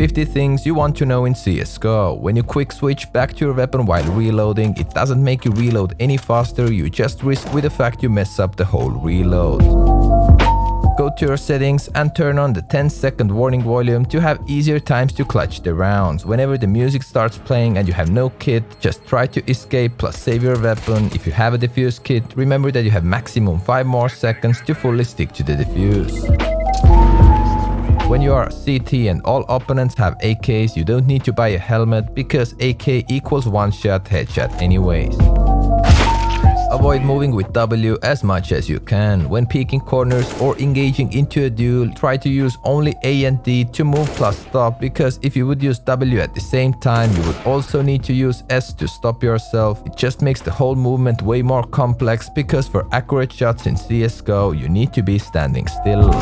50 things you want to know in CSGO. When you quick switch back to your weapon while reloading, it doesn't make you reload any faster, you just risk with the fact you mess up the whole reload. Go to your settings and turn on the 10-second warning volume to have easier times to clutch the rounds. Whenever the music starts playing and you have no kit, just try to escape plus save your weapon. If you have a defuse kit, remember that you have maximum 5 more seconds to fully stick to the defuse. When you are CT and all opponents have AKs, you don't need to buy a helmet because AK equals one-shot headshot anyways. Avoid moving with W as much as you can. When peeking corners or engaging into a duel, try to use only A and D to move plus stop, because if you would use W at the same time, you would also need to use S to stop yourself. It just makes the whole movement way more complex, because for accurate shots in CSGO, you need to be standing still.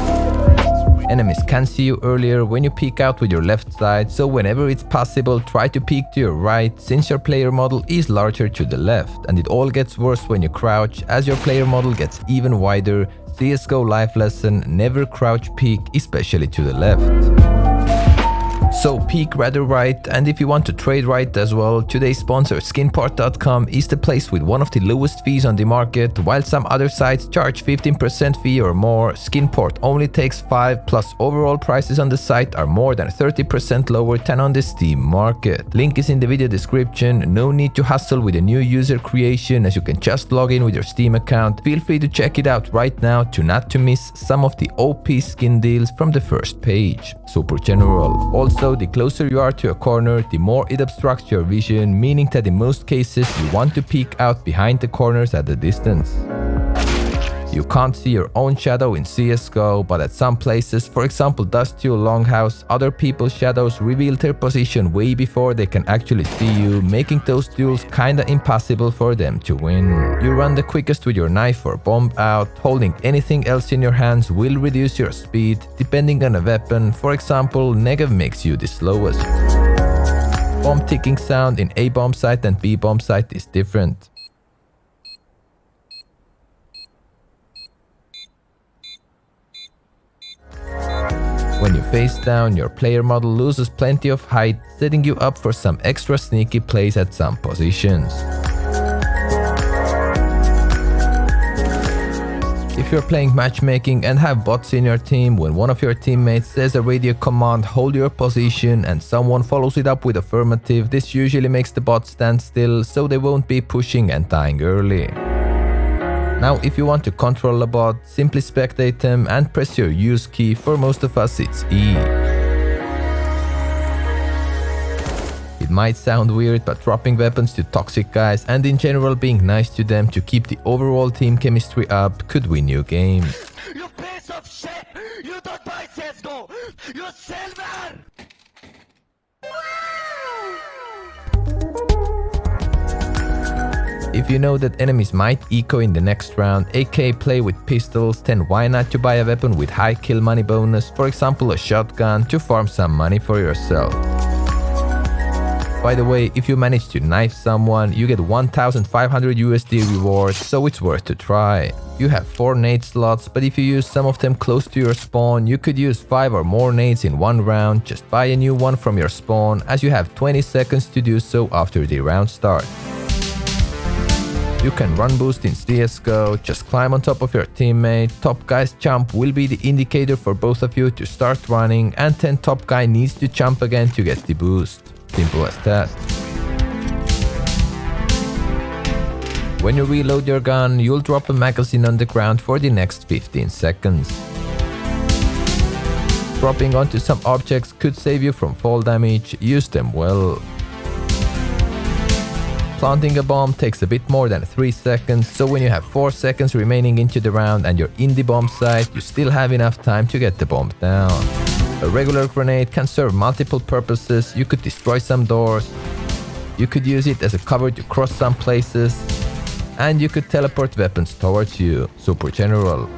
Enemies can see you earlier when you peek out with your left side, so whenever it's possible, try to peek to your right, since your player model is larger to the left, and it all gets worse when you crouch as your player model gets even wider. CSGO life lesson: never crouch peek, especially to the left. So peek rather right, and if you want to trade right as well, today's sponsor skinport.com is the place with one of the lowest fees on the market. While some other sites charge 15% fee or more, Skinport only takes 5, plus overall prices on the site are more than 30% lower than on the Steam market. Link is in the video description. No need to hustle with a new user creation, as you can just log in with your Steam account. Feel free to check it out right now to not to miss some of the OP skin deals from the first page. Super general. Also, the closer you are to a corner, the more it obstructs your vision, meaning that in most cases you want to peek out behind the corners at a distance. You can't see your own shadow in CSGO, but at some places, for example Dust 2 Longhouse, other people's shadows reveal their position way before they can actually see you, making those duels kinda impossible for them to win. You run the quickest with your knife or bomb out. Holding anything else in your hands will reduce your speed, depending on a weapon. For example, Negev makes you the slowest. Bomb ticking sound in A bomb site and B bomb site is different. When you face down, your player model loses plenty of height, setting you up for some extra sneaky plays at some positions. If you're playing matchmaking and have bots in your team, when one of your teammates says a radio command, hold your position, and someone follows it up with affirmative, this usually makes the bot stand still, so they won't be pushing and dying early. Now, if you want to control a bot, simply spectate them and press your use key. For most of us, it's E. It might sound weird, but dropping weapons to toxic guys and in general being nice to them to keep the overall team chemistry up could win you games. You piece of shit! You don't buy CSGO! You silver! If you know that enemies might eco in the next round, aka play with pistols, then why not to buy a weapon with high kill money bonus, for example a shotgun, to farm some money for yourself. By the way, if you manage to knife someone, you get 1500 USD rewards, so it's worth to try. You have 4 nade slots, but if you use some of them close to your spawn, you could use 5 or more nades in one round. Just buy a new one from your spawn, as you have 20 seconds to do so after the round starts. You can run boost in CSGO, just climb on top of your teammate. Top guy's jump will be the indicator for both of you to start running, and then top guy needs to jump again to get the boost. Simple as that. When you reload your gun, you'll drop a magazine on the ground for the next 15 seconds. Dropping onto some objects could save you from fall damage. Use them well. Planting a bomb takes a bit more than 3 seconds, so when you have 4 seconds remaining into the round and you're in the bomb site, you still have enough time to get the bomb down. A regular grenade can serve multiple purposes. You could destroy some doors, you could use it as a cover to cross some places, and you could teleport weapons towards you. Super general.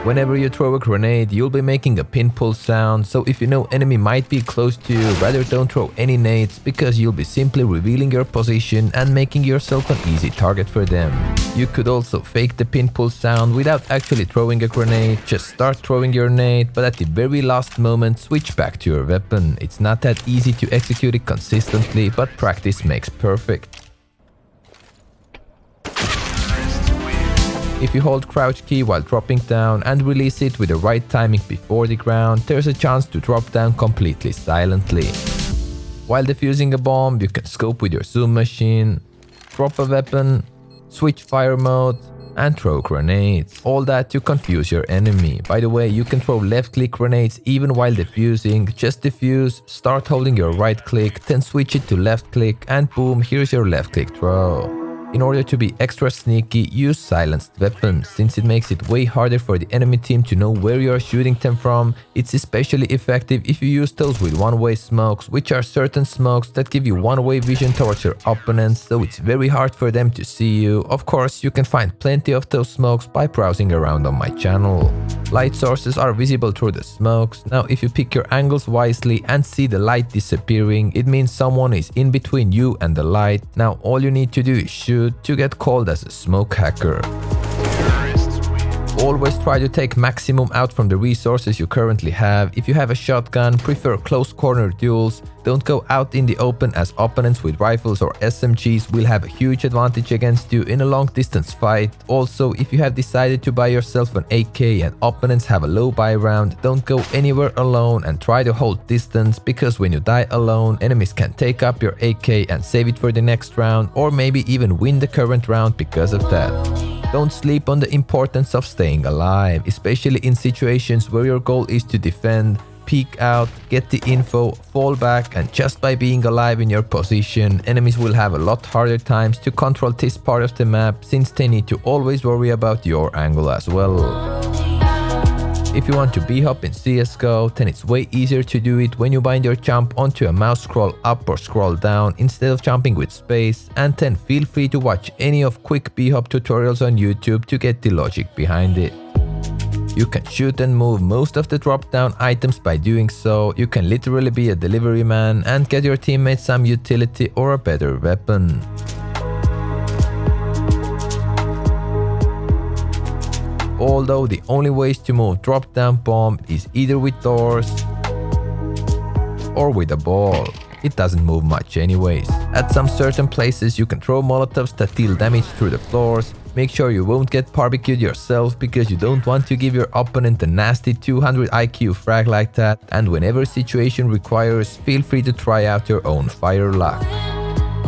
Whenever you throw a grenade, you'll be making a pin pull sound, so if you know enemy might be close to you, rather don't throw any nades because you'll be simply revealing your position and making yourself an easy target for them. You could also fake the pin pull sound without actually throwing a grenade, just start throwing your nade, but at the very last moment switch back to your weapon. It's not that easy to execute it consistently, but practice makes perfect. If you hold crouch key while dropping down and release it with the right timing before the ground, there's a chance to drop down completely silently. While defusing a bomb, you can scope with your zoom machine, drop a weapon, switch fire mode, and throw grenades. All that to confuse your enemy. By the way, you can throw left click grenades even while defusing. Just defuse, start holding your right click, then switch it to left click, and boom, here's your left click throw. In order to be extra sneaky, use silenced weapons. Since it makes it way harder for the enemy team to know where you are shooting them from, it's especially effective if you use those with one-way smokes, which are certain smokes that give you one-way vision towards your opponents, so it's very hard for them to see you. Of course, you can find plenty of those smokes by browsing around on my channel. Light sources are visible through the smokes. Now, if you pick your angles wisely and see the light disappearing, it means someone is in between you and the light. Now, all you need to do is shoot to get called as a smoke hacker. Always try to take maximum out from the resources you currently have. If you have a shotgun, prefer close corner duels. Don't go out in the open, as opponents with rifles or SMGs will have a huge advantage against you in a long distance fight. Also, if you have decided to buy yourself an AK and opponents have a low buy round, don't go anywhere alone and try to hold distance, because when you die alone, enemies can take up your AK and save it for the next round, or maybe even win the current round because of that. Don't sleep on the importance of staying alive, especially in situations where your goal is to defend. Peek out, get the info, fall back, and just by being alive in your position, enemies will have a lot harder times to control this part of the map, since they need to always worry about your angle as well. If you want to b-hop in CSGO, then it's way easier to do it when you bind your jump onto a mouse scroll up or scroll down instead of jumping with space, and then feel free to watch any of quick b-hop tutorials on YouTube to get the logic behind it. You can shoot and move most of the drop down items by doing so. You can literally be a delivery man and get your teammates some utility or a better weapon. Although the only ways to move drop down bomb is either with doors or with a ball. It doesn't move much anyways. At some certain places you can throw molotovs that deal damage through the floors. Make sure you won't get barbecued yourself, because you don't want to give your opponent a nasty 200 IQ frag like that, and whenever situation requires, feel free to try out your own fire luck.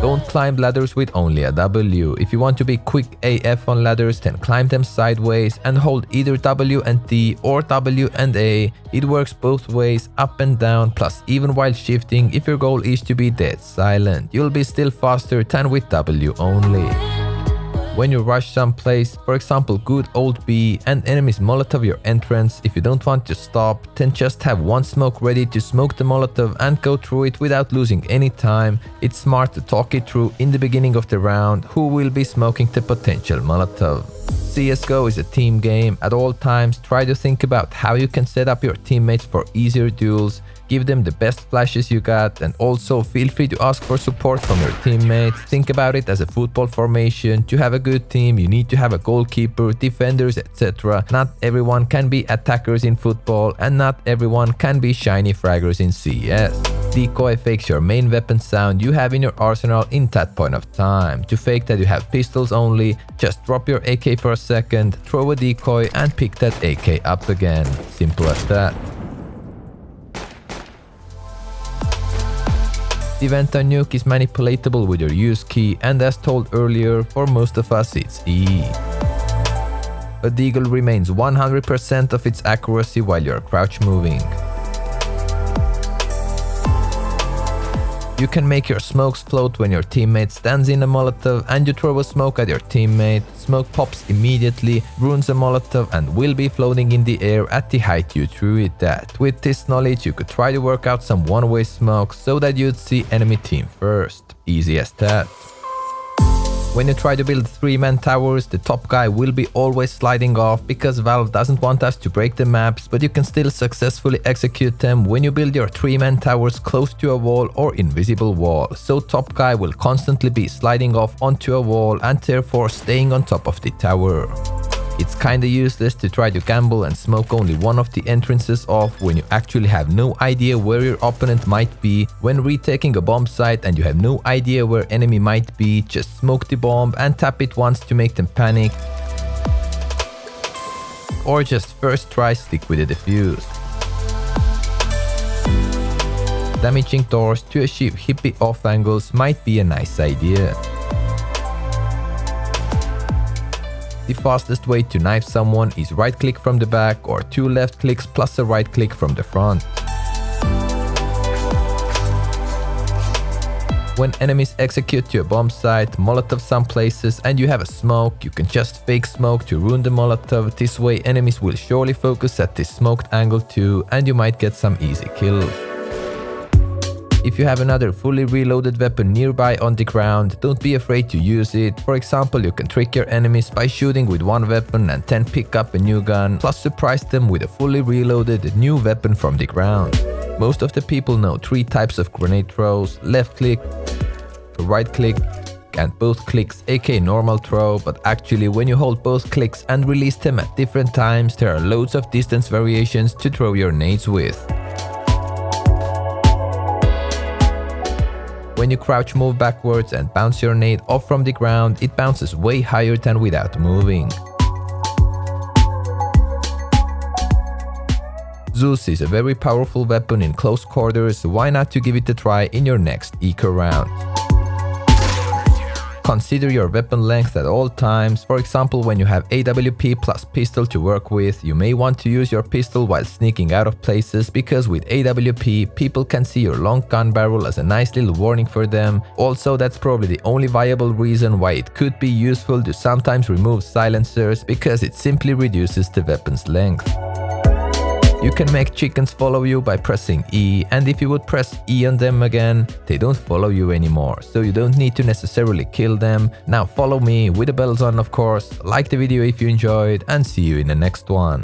Don't climb ladders with only a W. If you want to be quick AF on ladders, then climb them sideways and hold either W and D or W and A. It works both ways, up and down, plus even while shifting, if your goal is to be dead silent, you'll be still faster than with W only. When you rush someplace, for example good old B, and enemies molotov your entrance, if you don't want to stop, then just have one smoke ready to smoke the molotov and go through it without losing any time. It's smart to talk it through in the beginning of the round who will be smoking the potential molotov. CSGO is a team game. At all times, try to think about how you can set up your teammates for easier duels. Give them the best flashes you got, and also feel free to ask for support from your teammates. Think about it as a football formation. To have a good team, you need to have a goalkeeper, defenders, etc. Not everyone can be attackers in football, and not everyone can be shiny fraggers in CS. Decoy fakes your main weapon sound you have in your arsenal in that point of time. To fake that you have pistols only, just drop your AK for a second, throw a decoy, and pick that AK up again. Simple as that. The Venta nuke is manipulatable with your use key, and as told earlier, for most of us it's E. A deagle remains 100% of its accuracy while you're crouch moving. You can make your smokes float when your teammate stands in a molotov and you throw a smoke at your teammate. Smoke pops immediately, ruins a molotov, and will be floating in the air at the height you threw it at. With this knowledge, you could try to work out some one-way smokes so that you'd see enemy team first. Easy as that. When you try to build 3-man towers, the top guy will be always sliding off because Valve doesn't want us to break the maps, but you can still successfully execute them when you build your 3-man towers close to a wall or invisible wall, so top guy will constantly be sliding off onto a wall and therefore staying on top of the tower. It's kinda useless to try to gamble and smoke only one of the entrances off when you actually have no idea where your opponent might be. When retaking a bomb site and you have no idea where enemy might be, just smoke the bomb and tap it once to make them panic. Or just first try stick with the defuse. Damaging doors to achieve hippie off angles might be a nice idea. The fastest way to knife someone is right click from the back or 2 left clicks plus a right click from the front. When enemies execute to a bomb site, molotov some places and you have a smoke, you can just fake smoke to ruin the molotov. This way enemies will surely focus at this smoked angle too and you might get some easy kills. If you have another fully reloaded weapon nearby on the ground, don't be afraid to use it. For example, you can trick your enemies by shooting with one weapon and then pick up a new gun, plus surprise them with a fully reloaded new weapon from the ground. Most of the people know 3 types of grenade throws: left click, right click, and both clicks, aka normal throw, but actually when you hold both clicks and release them at different times, there are loads of distance variations to throw your nades with. When you crouch move backwards and bounce your nade off from the ground, it bounces way higher than without moving. Zeus is a very powerful weapon in close quarters, so why not to give it a try in your next eco round. Consider your weapon length at all times. For example, when you have AWP plus pistol to work with, you may want to use your pistol while sneaking out of places, because with AWP, people can see your long gun barrel as a nice little warning for them. Also, that's probably the only viable reason why it could be useful to sometimes remove silencers, because it simply reduces the weapon's length. You can make chickens follow you by pressing E, and if you would press E on them again, they don't follow you anymore, so you don't need to necessarily kill them. Now follow me with the bells on, of course, like the video if you enjoyed, and see you in the next one.